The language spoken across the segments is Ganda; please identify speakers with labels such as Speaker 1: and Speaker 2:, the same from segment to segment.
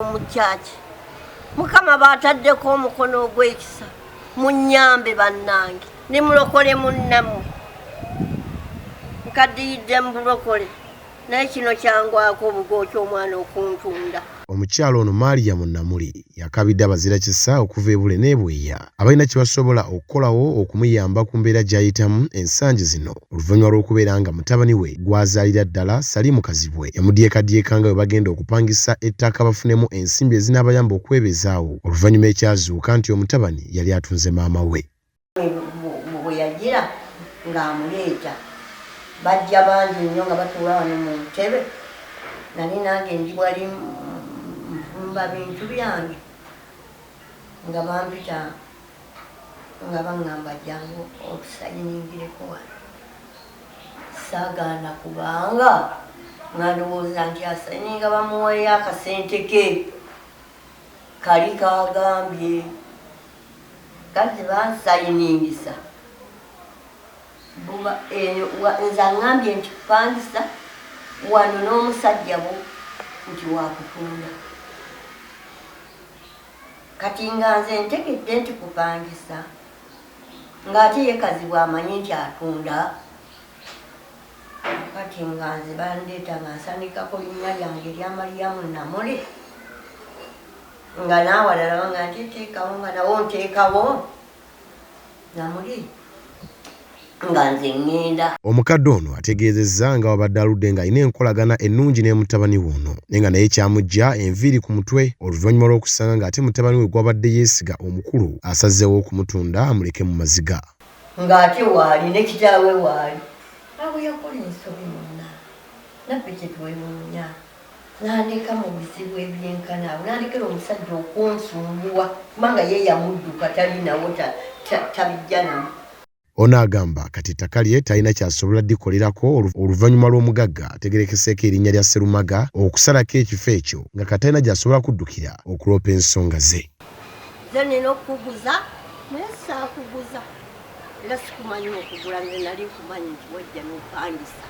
Speaker 1: Muchachi mukama bataddeko omukono ogw'ekisa munnyambe bannange ne mulokole munnammwe nkaddiridde mu bulokole naye kino kyangwako obugooki omwana okuntunda.
Speaker 2: Omukyalo ono Maria Munnamuli yakabidde abazira kisa okuva ebule n'ebweya abalina kye basobola okukolawo okumuyamba ku mbeera gy'ayitamu ensangi zino oluvannyuma lw'okubeera nga mutabani we gw'azaalira ddala Salimu Kazibwe yamudyekadyeka nga bwe bagenda okupangisa ettaka bafunemu ensimbi ezinaabayamba okwebezaawo oluvannyuma ekyazuuka nti omutabani yali atunze maama we.
Speaker 1: Bwe yagira ng'amuleeta bajja bangi nnyo nga batuula wano mu ntebe nali nange ndi wali nfumba bintu byange nga bampita nga baŋŋamba jangu otusayiningireko wano. Saagaana kubanga nalowooza nti asayininga bamuwayo akasente ke kali kaagambye kati bansayiningisa nze aŋŋambye nti kupangisa wano n'omusajja bo nti wakutunda kati nga nze ntegedde nti kupangisa ng'ate ye Kazibwe amanyi nti atunda kati nga nze bandeeta nga nsanikako linnya lyange lya Maria Munnamuli nga naawalala nga nteekawo nga nawo nteekawo Namuli nga nze ŋŋenda.
Speaker 2: Omukadde ono ategeezezza nga wabadde aludde ng'alina enkolagana ennungi ne mutabani we ono naye nga naye kyamujja enviiri ku mutwe oluvannyuma lw'okusanga ng'ate mutabani we gw'abadde yeesiga omukulu asazeewo okumutunda amuleke mu maziga.
Speaker 1: Ng'ate waali ne kitaawe waali awo yakola ensobi monna nabbe kye twewuunya n'andeka mu bizibu ebyenkana awo n'andekera omusajja okunsumbuwa kubanga ye yamudduka talinawo tabijja namu.
Speaker 2: Ono agamba kati ettaka lye talina kyasobola ddikolerako oluvannyuma lw'omugagga ategerekeseeko erinnya lya Sserumaga okusalako ekifo ekyo nga katalina gy'asobola kuddukira okuloopa ensonga ze.
Speaker 1: Nze nina okuguza naye saakuguza era sikumanyi okugula nze nali nkumanyi nti wajja n'opangisa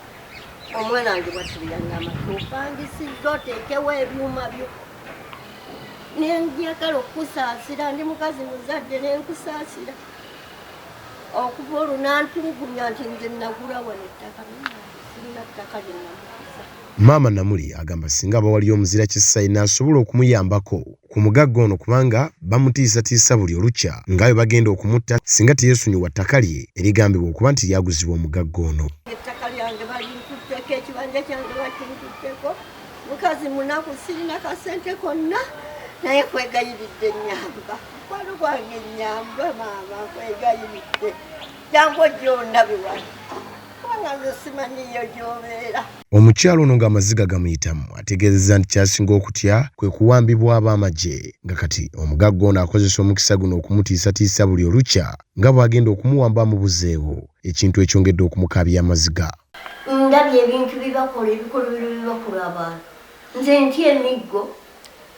Speaker 1: omwana wange bwatubirangamba topangisizza oteekewo ebyuma byo nenjagala okukusaasira ndi mukazi muzadde nenkusaasira okuva olwo n'antulugunya nti nze nagula wano ettaka sirina ttaka lyennamukuza.
Speaker 2: Maama Namuli agamba singa bawaliyo omuzira kisa inaasobola okumuyambako ku mugagga ono kubanga bamutiisatiisa buli olukya nga bwe bagenda okumutta singa teyeesonyiwa ttaka lye erigambibwa okuba nti lyaguzibwa omugagga ono.
Speaker 1: Ettaka lyange balintutteko ekibanja kyange bakintutteko mukazi munaku sirina kasente konna naye kwegayiridde nnyamba mukwano gwange nnyamba maama kwegayiridde jangu ojja ondabe wano kubanga nze simanyiyo gy'obeera.
Speaker 2: Omukyalo ono ng'amaziga gamuyitamu ategeezezza nti kyasinga okutya kwe kuwambibwa ab'amagye nga kati omugagga ono akozesa omukisa guno okumutiisatiisa buli olukya nga bw'agenda okumuwamba amubuzeewo ekintu ekyongedde okumukaabya amaziga.
Speaker 1: Ndabye ebintu bibakola ebikolobero bibakola abantu nze ntya emiggo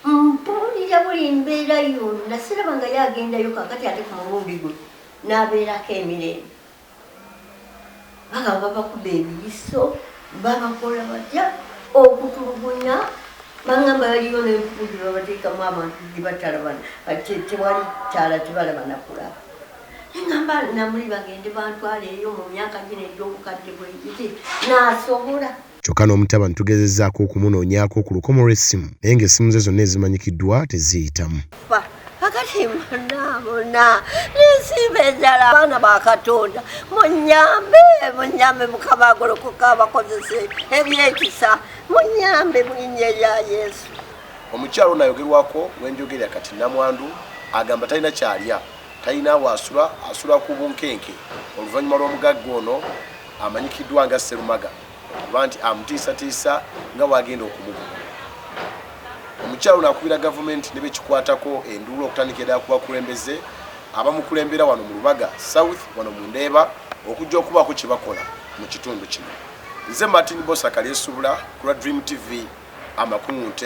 Speaker 1: mpulira buli mbeera yonna siraba nga yagendayo kakati ate ku mulundi gwe n'abeerako emirembe bagamba bakuba ebiyiso babakola batya okutulugunya bangamba yaliyo n'entuku gye babateekamu abantu gye batalabana tewali ttaala tebalaba nakulaba engamba Namuli bagende bantwala eyo mu myaka gino egy'obukadde bwegiti n'asobola.
Speaker 2: Kyokka n'omutabani tugezezzaako okumunoonyaako ku lukomo lw'essimu naye ng'essimu ze zonna ezimanyikiddwa teziyitamu.
Speaker 1: Kakati bonna n'ensimbi enjala abaana ba Katonda munnyambe Mukama agolokoka abakozese ebyekisa munnyambe mu linnya erya Yesu.
Speaker 2: Omukyalo ono ayogerwako w'enjogerera kati Namwandu agamba talina kyalya talina waasula asula ku bunkenke oluvannyuma lw'omugagga ono amanyikiddwa nga Sserumaga kuba nti amutiisatiisa nga bw'agenda okumugula. Omukyalo ono akubira gavumenti ne bekikwatako enduulu okutandika ddala ku bakulembeze abamukulembera wano mu Lubaga South wano mu Ndeeba okujja okubaako kye bakola mu kitundu kino. Nze Martin Bosa Kalyesuubula ku lwa Dream TV amakungunte.